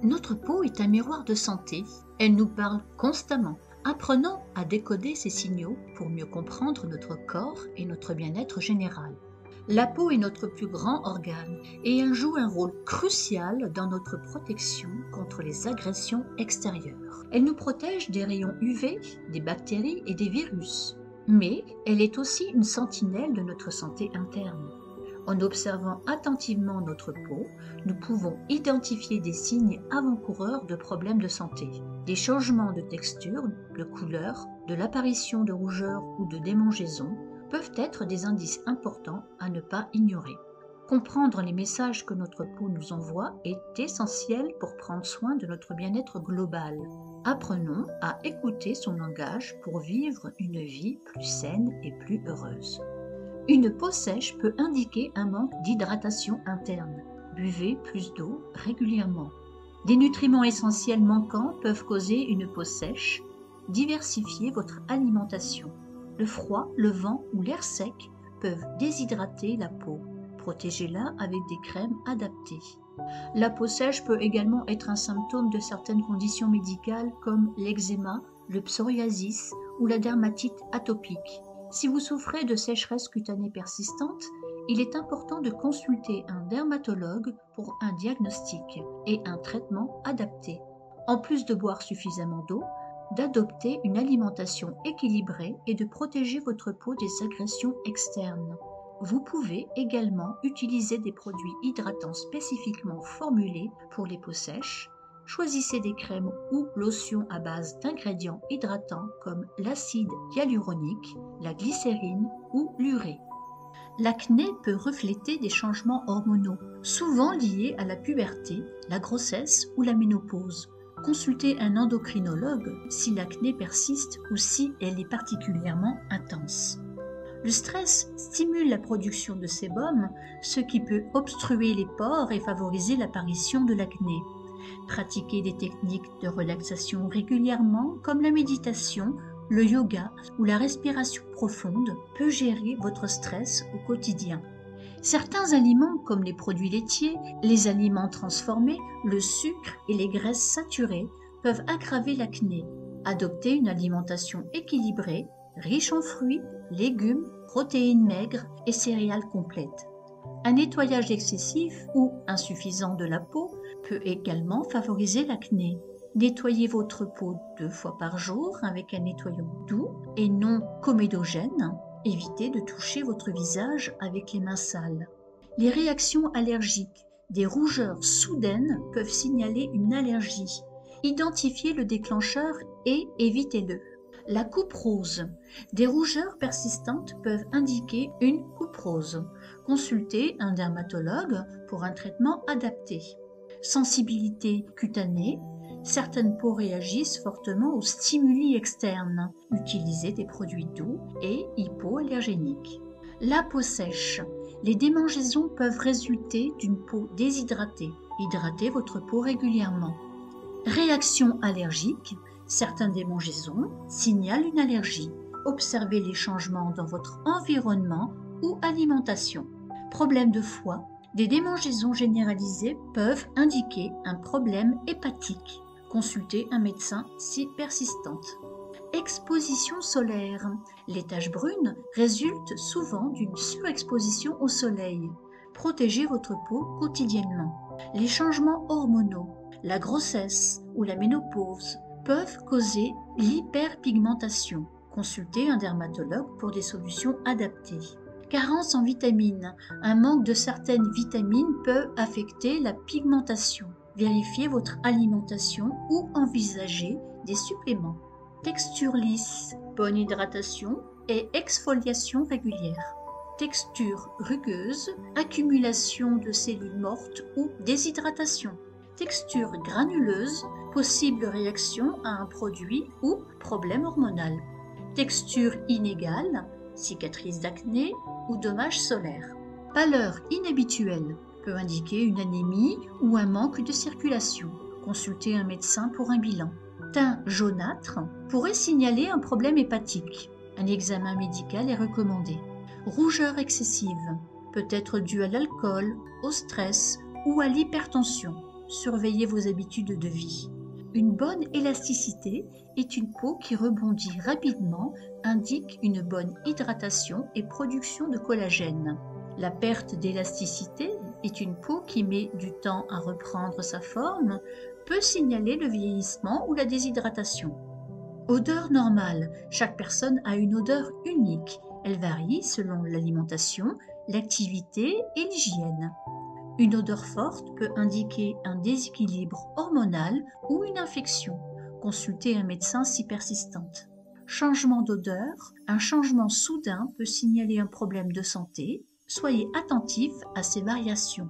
Notre peau est un miroir de santé. Elle nous parle constamment. Apprenons à décoder ces signaux pour mieux comprendre notre corps et notre bien-être général. La peau est notre plus grand organe et elle joue un rôle crucial dans notre protection contre les agressions extérieures. Elle nous protège des rayons UV, des bactéries et des virus. Mais elle est aussi une sentinelle de notre santé interne. En observant attentivement notre peau, nous pouvons identifier des signes avant-coureurs de problèmes de santé. Des changements de texture, de couleur, de l'apparition de rougeurs ou de démangeaisons peuvent être des indices importants à ne pas ignorer. Comprendre les messages que notre peau nous envoie est essentiel pour prendre soin de notre bien-être global. Apprenons à écouter son langage pour vivre une vie plus saine et plus heureuse. Une peau sèche peut indiquer un manque d'hydratation interne. Buvez plus d'eau régulièrement. Des nutriments essentiels manquants peuvent causer une peau sèche. Diversifiez votre alimentation. Le froid, le vent ou l'air sec peuvent déshydrater la peau. Protégez-la avec des crèmes adaptées. La peau sèche peut également être un symptôme de certaines conditions médicales comme l'eczéma, le psoriasis ou la dermatite atopique. Si vous souffrez de sécheresse cutanée persistante, il est important de consulter un dermatologue pour un diagnostic et un traitement adapté. En plus de boire suffisamment d'eau, d'adopter une alimentation équilibrée et de protéger votre peau des agressions externes. Vous pouvez également utiliser des produits hydratants spécifiquement formulés pour les peaux sèches. Choisissez des crèmes ou lotions à base d'ingrédients hydratants comme l'acide hyaluronique, la glycérine ou l'urée. L'acné peut refléter des changements hormonaux, souvent liés à la puberté, la grossesse ou la ménopause. Consultez un endocrinologue si l'acné persiste ou si elle est particulièrement intense. Le stress stimule la production de sébum, ce qui peut obstruer les pores et favoriser l'apparition de l'acné. Pratiquez des techniques de relaxation régulièrement comme la méditation, le yoga ou la respiration profonde peut gérer votre stress au quotidien. Certains aliments comme les produits laitiers, les aliments transformés, le sucre et les graisses saturées peuvent aggraver l'acné. Adoptez une alimentation équilibrée, riche en fruits, légumes, protéines maigres et céréales complètes. Un nettoyage excessif ou insuffisant de la peau peut également favoriser l'acné. Nettoyez votre peau 2 fois par jour avec un nettoyant doux et non comédogène. Évitez de toucher votre visage avec les mains sales. Les réactions allergiques, des rougeurs soudaines peuvent signaler une allergie. Identifiez le déclencheur et évitez-le. La coupe rose. Des rougeurs persistantes peuvent indiquer une coupe rose. Consultez un dermatologue pour un traitement adapté. Sensibilité cutanée. Certaines peaux réagissent fortement aux stimuli externes. Utilisez des produits doux et hypoallergéniques. La peau sèche. Les démangeaisons peuvent résulter d'une peau déshydratée. Hydratez votre peau régulièrement. Réaction allergique. Certaines démangeaisons signalent une allergie. Observez les changements dans votre environnement ou alimentation. Problème de foie. Des démangeaisons généralisées peuvent indiquer un problème hépatique. Consultez un médecin si persistante. Exposition solaire. Les taches brunes résultent souvent d'une surexposition au soleil. Protégez votre peau quotidiennement. Les changements hormonaux, la grossesse ou la ménopause peuvent causer l'hyperpigmentation. Consultez un dermatologue pour des solutions adaptées. Carence en vitamines. Un manque de certaines vitamines peut affecter la pigmentation. Vérifiez votre alimentation ou envisagez des suppléments. Texture lisse, bonne hydratation et exfoliation régulière. Texture rugueuse, accumulation de cellules mortes ou déshydratation. Texture granuleuse, possible réaction à un produit ou problème hormonal. Texture inégale, cicatrice d'acné ou dommages solaires. Pâleur inhabituelle peut indiquer une anémie ou un manque de circulation. Consultez un médecin pour un bilan. Teint jaunâtre pourrait signaler un problème hépatique. Un examen médical est recommandé. Rougeur excessive peut être due à l'alcool, au stress ou à l'hypertension. surveillez vos habitudes de vie. Une bonne élasticité est une peau qui rebondit rapidement, indique une bonne hydratation et production de collagène. La perte d'élasticité est une peau qui met du temps à reprendre sa forme, peut signaler le vieillissement ou la déshydratation. Odeur normale. Chaque personne a une odeur unique. Elle varie selon l'alimentation, l'activité et l'hygiène. Une odeur forte peut indiquer un déséquilibre hormonal ou une infection. Consultez un médecin si persistante. Changement d'odeur. Un changement soudain peut signaler un problème de santé. Soyez attentif à ces variations.